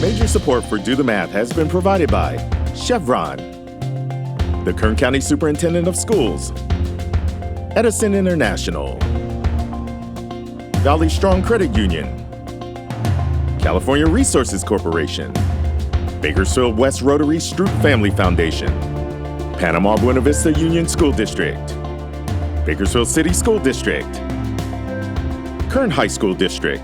Major support for Do the Math has been provided by Chevron, the Kern County Superintendent of Schools, Edison International, Valley Strong Credit Union, California Resources Corporation, Bakersfield West Rotary Stroop Family Foundation, Panama Buena Vista Union School District, Bakersfield City School District, Kern High School District,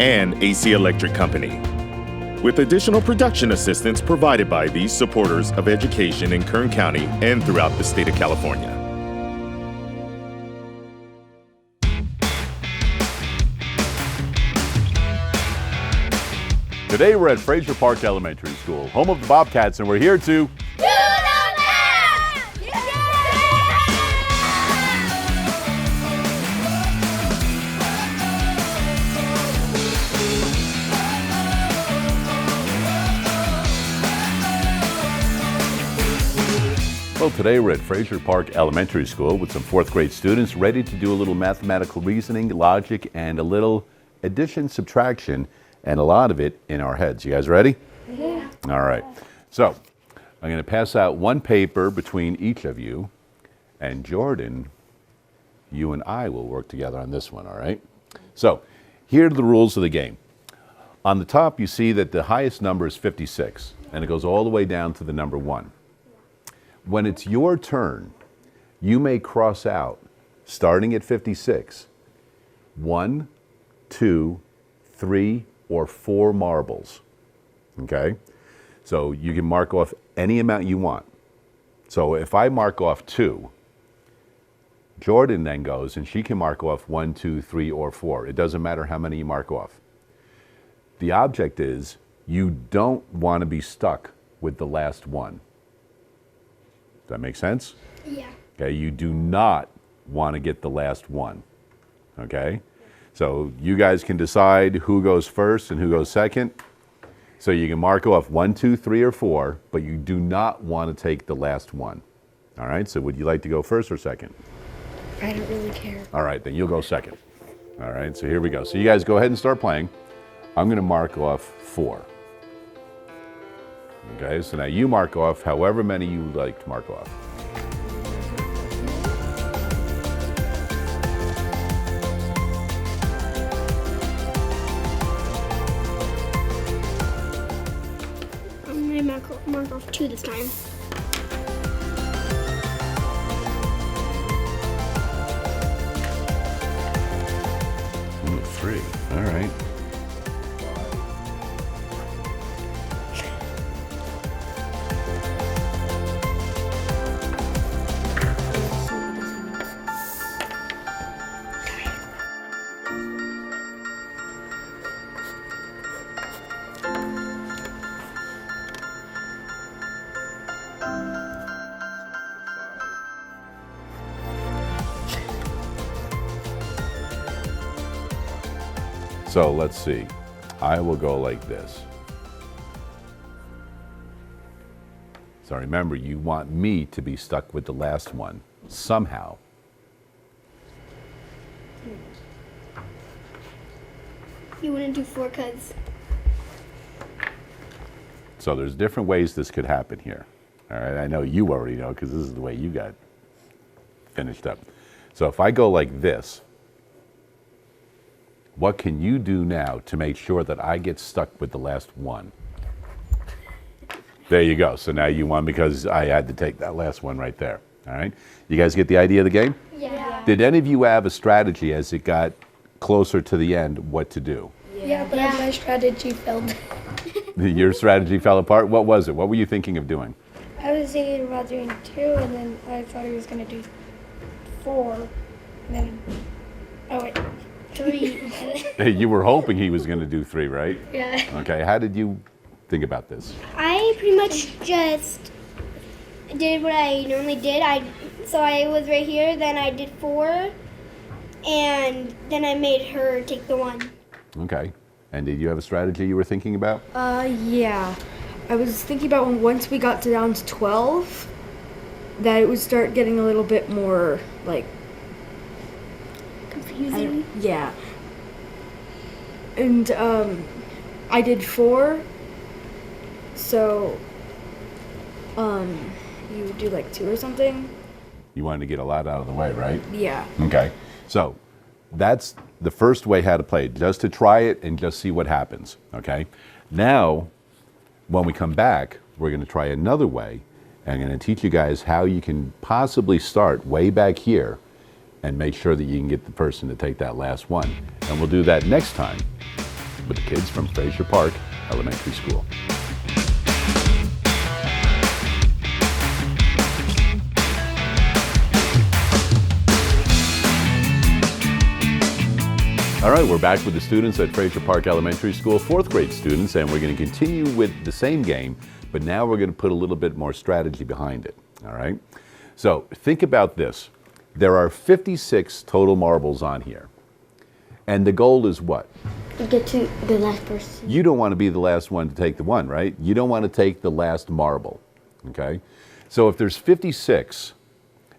and AC Electric Company, with additional production assistance provided by these supporters of education in Kern County and throughout the state of California. Today we're at Frazier Park Elementary School, home of the Bobcats, and we're here to Well, today we're at Frazier Park Elementary School with some fourth grade students ready to do a little mathematical reasoning, logic, and a little addition, subtraction, and a lot of it in our heads. You guys ready? Yeah. All right. So I'm going to pass out one paper between each of you, and Jordan, you and I will work together on this one, all right? So here are the rules of the game. On the top, you see that the highest number is 56, and it goes all the way down to the number 1. When it's your turn, you may cross out, starting at 56, 1, 2, 3, or 4 marbles, okay? So you can mark off any amount you want. So if I mark off 2, Jordan then goes and she can mark off 1, 2, 3, or 4. It doesn't matter how many you mark off. The object is you don't want to be stuck with the last one. Does that make sense? Yeah. Okay, you do not want to get the last one, okay? So you guys can decide who goes first and who goes second. So you can mark off 1, 2, 3, or 4, but you do not want to take the last one. All right, so would you like to go first or second? I don't really care. All right, then you'll go second. All right, so here we go. So you guys go ahead and start playing. I'm going to mark off 4. Okay, so now you mark off however many you would like to mark off. I'm going to mark off 2 this time. Ooh, 3, all right. So let's see, I will go like this. So remember, you want me to be stuck with the last one, somehow. You wouldn't do 4 because... So there's different ways this could happen here. All right, I know you already know because this is the way you got finished up. So if I go like this, what can you do now to make sure that I get stuck with the last one? There you go. So now you won because I had to take that last one right there. All right. You guys get the idea of the game? Yeah. Did any of you have a strategy as it got closer to the end what to do? Yeah, but my strategy failed. Your strategy fell apart? What was it? What were you thinking of doing? I was thinking about doing 2, and then I thought he was going to do 4, and then... Oh, wait. 3. You were hoping he was going to do 3, right? Yeah. Okay. How did you think about this? I pretty much just did what I normally did. So I was right here, then I did 4, and then I made her take the 1. Okay. And did you have a strategy you were thinking about? Yeah. I was thinking about once we got down to 12, that it would start getting a little bit more, like... Confusing. Yeah. And, I did 4. So, you do like 2 or something? You wanted to get a lot out of the way, right? Yeah. Okay. So that's the first way how to play it, just to try it and just see what happens. Okay. Now, when we come back, we're going to try another way. And I'm going to teach you guys how you can possibly start way back here and make sure that you can get the person to take that last one. And we'll do that next time with the kids from Frazier Park Elementary School. All right, we're back with the students at Frazier Park Elementary School, 4th grade students, and we're going to continue with the same game, but now we're going to put a little bit more strategy behind it, all right? So think about this. There are 56 total marbles on here, and the goal is what? To get to the last person. You don't want to be the last one to take the one, right? You don't want to take the last marble, okay? So if there's 56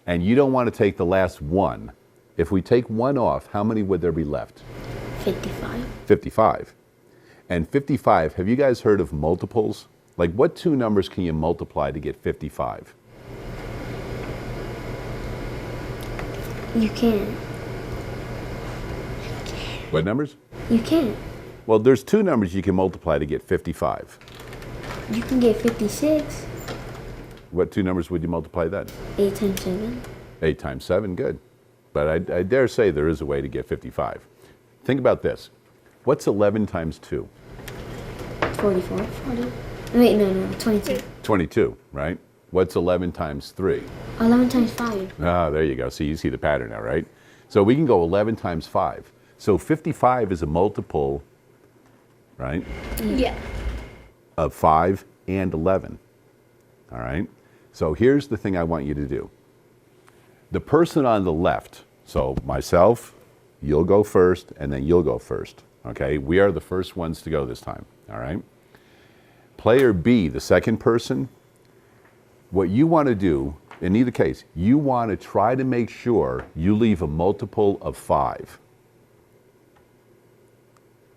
and you don't want to take the last one, if we take one off, how many would there be left? 55. 55. And 55, have you guys heard of multiples? Like what 2 numbers can you multiply to get 55? You can't. What numbers? You can't. Well, there's 2 numbers you can multiply to get 55. You can get 56. What 2 numbers would you multiply then? 8 times 7. 8 times 7, good. But I dare say there is a way to get 55. Think about this. What's 11 times 2? 44. 40. Wait, no, 22. 22, right? What's 11 times 3? 11 times 5. Ah, there you go. See, you see the pattern now, right? So we can go 11 times 5. So 55 is a multiple, right? Yeah. Of 5 and 11. All right? So here's the thing I want you to do. The person on the left, so myself, you'll go first, and then you'll go first. Okay? We are the first ones to go this time. All right? Player B, the second person, what you want to do, in either case, you want to try to make sure you leave a multiple of 5.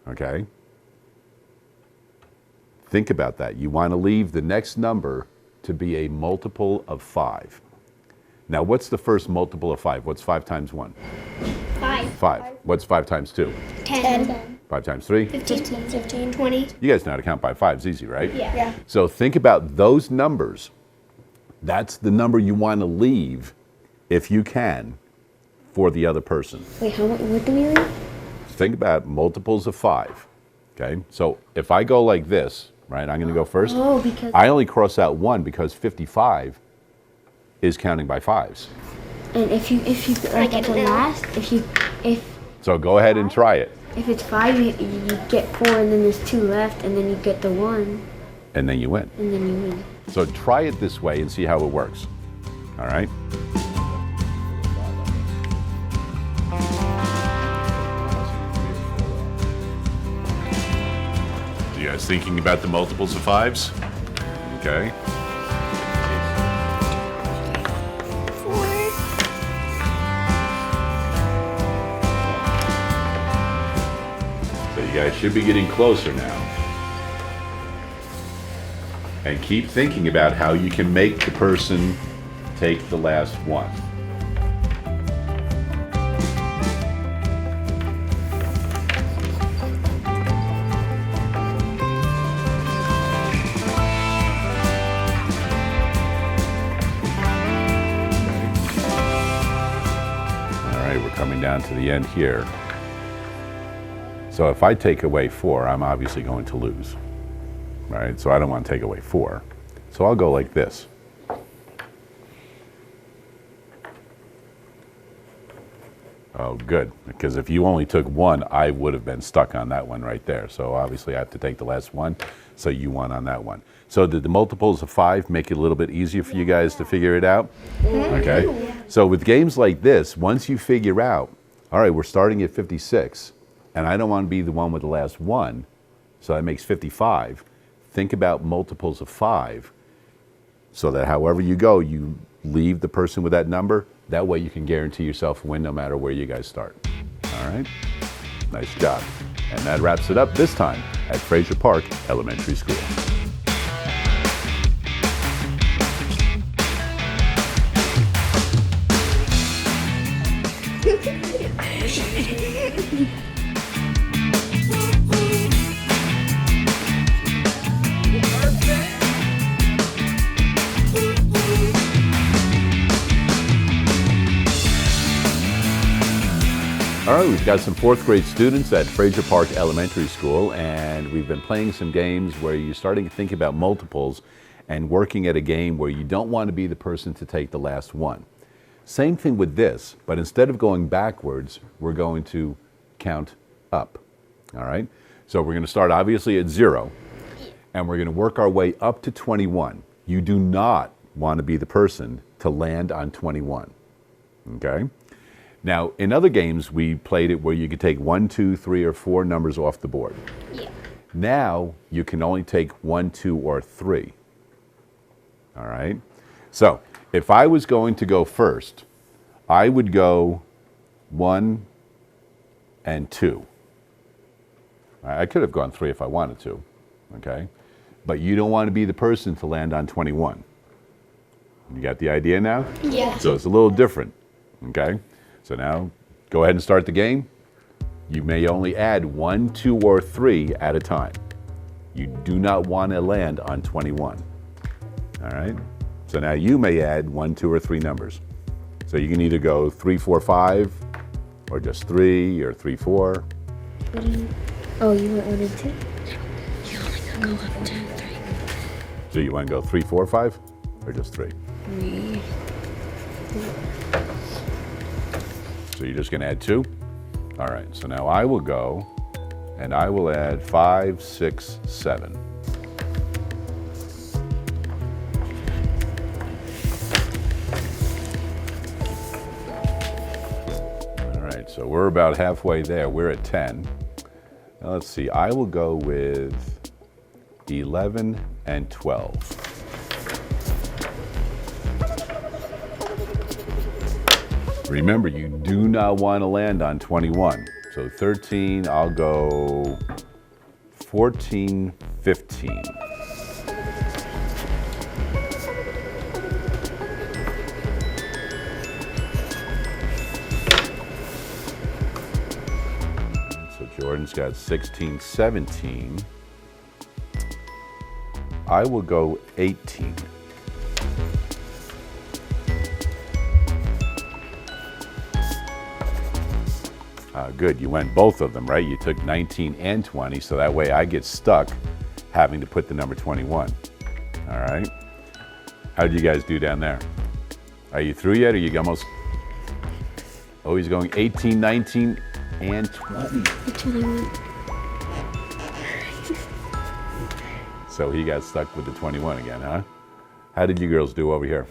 Okay? Think about that. You want to leave the next number to be a multiple of 5. Now, what's the first multiple of 5? What's 5 times 1? 5. 5. What's 5 times 2? 10. 5 times 3? 15. 20. You guys know how to count by 5s, easy, right? Yeah. So think about those numbers. That's the number you want to leave, if you can, for the other person. Wait, how much? What do we leave? Think about multiples of 5. Okay? So if I go like this, right, I'm going to go first. Oh, because I only cross out 1 because 55 is counting by 5s. and if you like at the last, if So go ahead and try it. if it's 5, you get 4, and then there's 2 left, and then you get the 1, And then you win. and then you win. So try it this way and see how it works. All right? So you guys thinking about the multiples of 5s? Okay. 4. So you guys should be getting closer now. And keep thinking about how you can make the person take the last one. All right, we're coming down to the end here. So if I take away 4, I'm obviously going to lose. Right? So I don't want to take away 4. So I'll go like this. Oh, good. Because if you only took 1, I would have been stuck on that one right there. So obviously I have to take the last one. So you won on that one. So did the multiples of 5 make it a little bit easier for you guys to figure it out? Okay. So with games like this, once you figure out, all right, we're starting at 56, and I don't want to be the one with the last one, so that makes 55. Think about multiples of 5 so that however you go, you leave the person with that number. That way you can guarantee yourself a win no matter where you guys start. All right? Nice job. And that wraps it up this time at Frazier Park Elementary School. All right, we've got some fourth grade students at Frazier Park Elementary School, and we've been playing some games where you're starting to think about multiples and working at a game where you don't want to be the person to take the last one. Same thing with this, but instead of going backwards, we're going to count up. All right, so we're going to start obviously at 0, and we're going to work our way up to 21. You do not want to be the person to land on 21. Okay? Now, in other games, we played it where you could take 1, 2, 3, or 4 numbers off the board. Yeah. Now, you can only take 1, 2, or 3. All right? So, if I was going to go first, I would go 1 and 2. I could have gone 3 if I wanted to, okay? But you don't want to be the person to land on 21. You got the idea now? Yeah. So it's a little different, okay? So now, go ahead and start the game. You may only add 1, 2, or 3 at a time. You do not want to land on 21. All right? So now you may add 1, 2, or 3 numbers. So you can either go 3, 4, 5, or just 3, or 3, 4. Oh, you want 1 and 2? So you want to go 3, 4, 5, or just 3? 3. So you're just going to add 2? All right, so now I will go and I will add 5, 6, 7. All right, so we're about halfway there. We're at 10. Now let's see, I will go with 11 and 12. Remember, you do not want to land on 21. So 13, I'll go 14, 15. So Jordan's got 16, 17. I will go 18. Good, you went both of them, right? You took 19 and 20, so that way I get stuck having to put the number 21. All right? How did you guys do down there? Are you through yet? Are you almost? Oh, he's going 18, 19, and 20. 21. So he got stuck with the 21 again, huh? How did you girls do over here?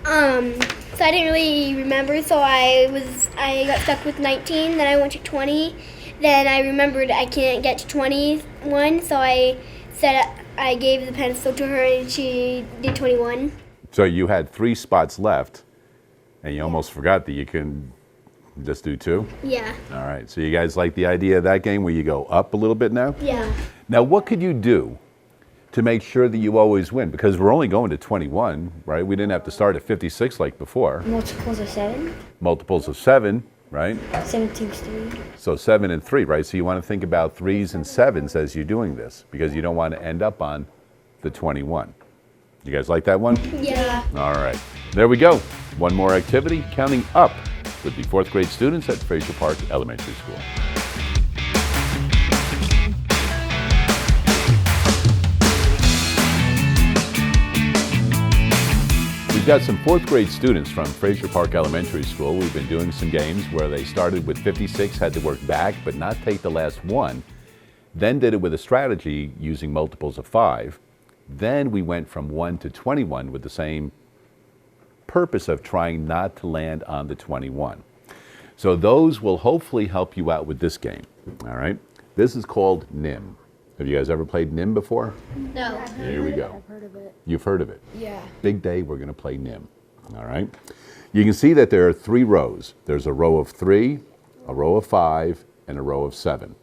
So I didn't really remember, so I got stuck with 19, then I went to 20, then I remembered I can't get to 21, so I gave the pencil to her and she did 21. So you had 3 spots left, and you almost forgot that you can just do 2? Yeah. All right, so you guys like the idea of that game where you go up a little bit now? Yeah. Now, what could you do to make sure that you always win? Because we're only going to 21, right? We didn't have to start at 56 like before. Multiples of 7? Multiples of 7, right? 17 is 3. So 7 and 3, right? So you want to think about 3s and 7s as you're doing this, because you don't want to end up on the 21. You guys like that one? Yeah. All right, there we go. One more activity, counting up with the 4th grade students at Frazier Park Elementary School. We've got some 4th grade students from Frazier Park Elementary School. We've been doing some games where they started with 56, had to work back but not take the last one, then did it with a strategy using multiples of 5. Then we went from 1 to 21 with the same purpose of trying not to land on the 21. So those will hopefully help you out with this game, all right? This is called NIM. Have you guys ever played NIM before? No. Here we go. I've heard of it. You've heard of it? Yeah. Big day, we're going to play NIM, all right? You can see that there are 3 rows. There's a row of 3, a row of 5, and a row of 7.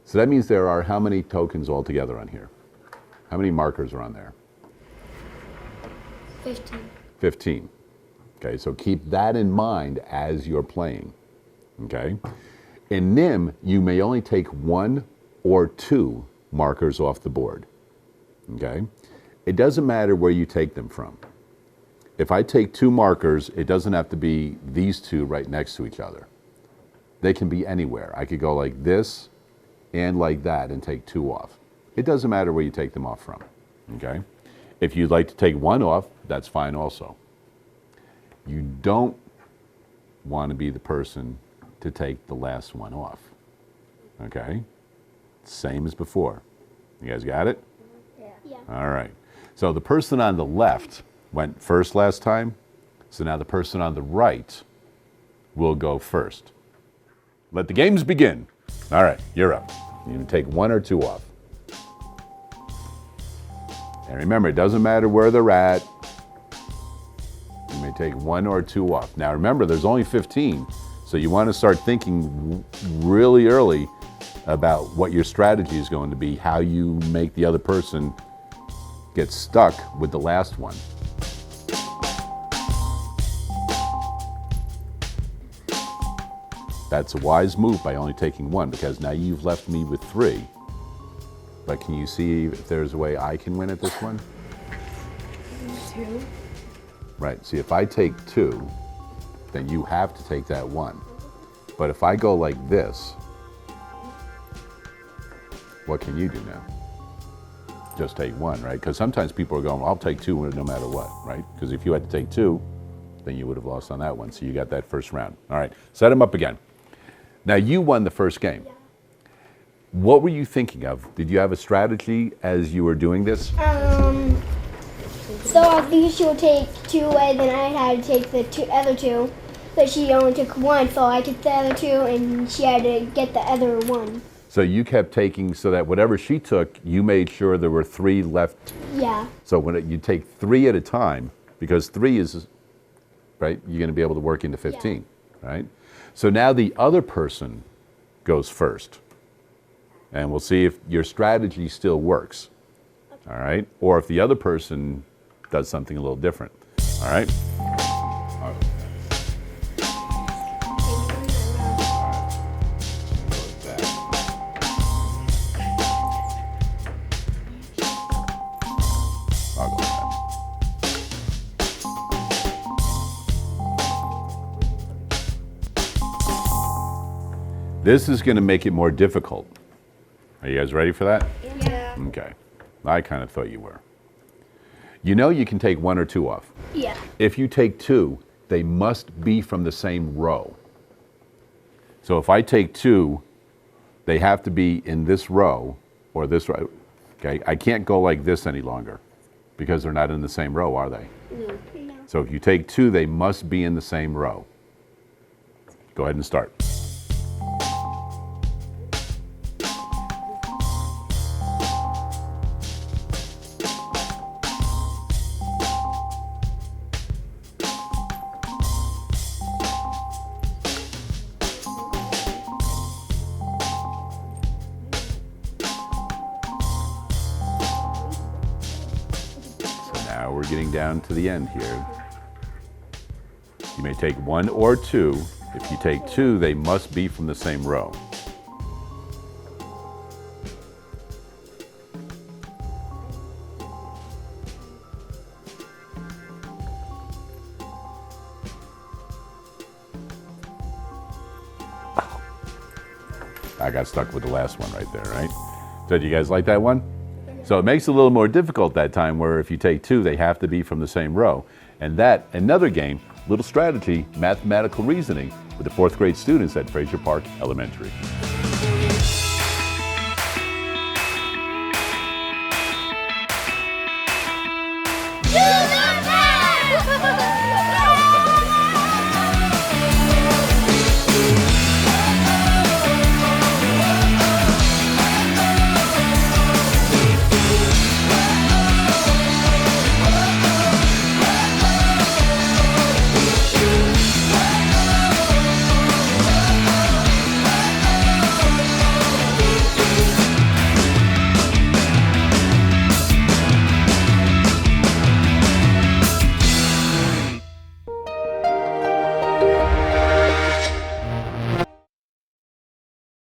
So that means there are how many tokens altogether on here? How many markers are on there? 15. 15. Okay, so keep that in mind as you're playing. Okay? In NIM, you may only take 1 or 2 markers off the board. Okay? It doesn't matter where you take them from. If I take 2 markers, it doesn't have to be these 2 right next to each other. They can be anywhere. I could go like this and like that and take 2 off. It doesn't matter where you take them off from. Okay? If you'd like to take 1 off, that's fine also. You don't want to be the person to take the last one off. Okay? Same as before. You guys got it? Yeah. All right. So the person on the left went first last time. So now the person on the right will go first. Let the games begin. All right, you're up. You can take 1 or 2 off. And remember, it doesn't matter where they're at. You may take 1 or 2 off. Now remember, there's only 15, so you want to start thinking really early about what your strategy is going to be, how you make the other person get stuck with the last one. That's a wise move by only taking 1, because now you've left me with 3. But can you see if there's a way I can win at this one? 2. Right, see, if I take 2, then you have to take that 1. But if I go like this, what can you do now? Just take 1, right? Because sometimes people are going, well, I'll take 2 no matter what, right? Because if you had to take 2, then you would have lost on that one. So you got that first round. All right, set them up again. Now you won the first game. Yeah. What were you thinking of? Did you have a strategy as you were doing this? So I think she would take 2 away, then I had to take the other 2. But she only took 1, so I took the other 2, and she had to get the other 1. So you kept taking, so that whatever she took, you made sure there were 3 left. Yeah. So when you take 3 at a time, because 3 is, right, you're going to be able to work into 15, right? So now the other person goes first. And we'll see if your strategy still works, all right? Or if the other person does something a little different, all right? I'll go with that. This is going to make it more difficult. Are you guys ready for that? Yeah. Okay. I kind of thought you were. You know you can take 1 or 2 off. Yeah. If you take 2, they must be from the same row. So if I take 2, they have to be in this row or this row. Okay, I can't go like this any longer because they're not in the same row, are they? No. So if you take 2, they must be in the same row. Go ahead and start. Now we're getting down to the end here. You may take 1 or 2. If you take 2, they must be from the same row. I got stuck with the last one right there, right? So do you guys like that one? So it makes it a little more difficult that time, where if you take 2, they have to be from the same row. And that, another game, little strategy, mathematical reasoning with the 4th grade students at Frazier Park Elementary.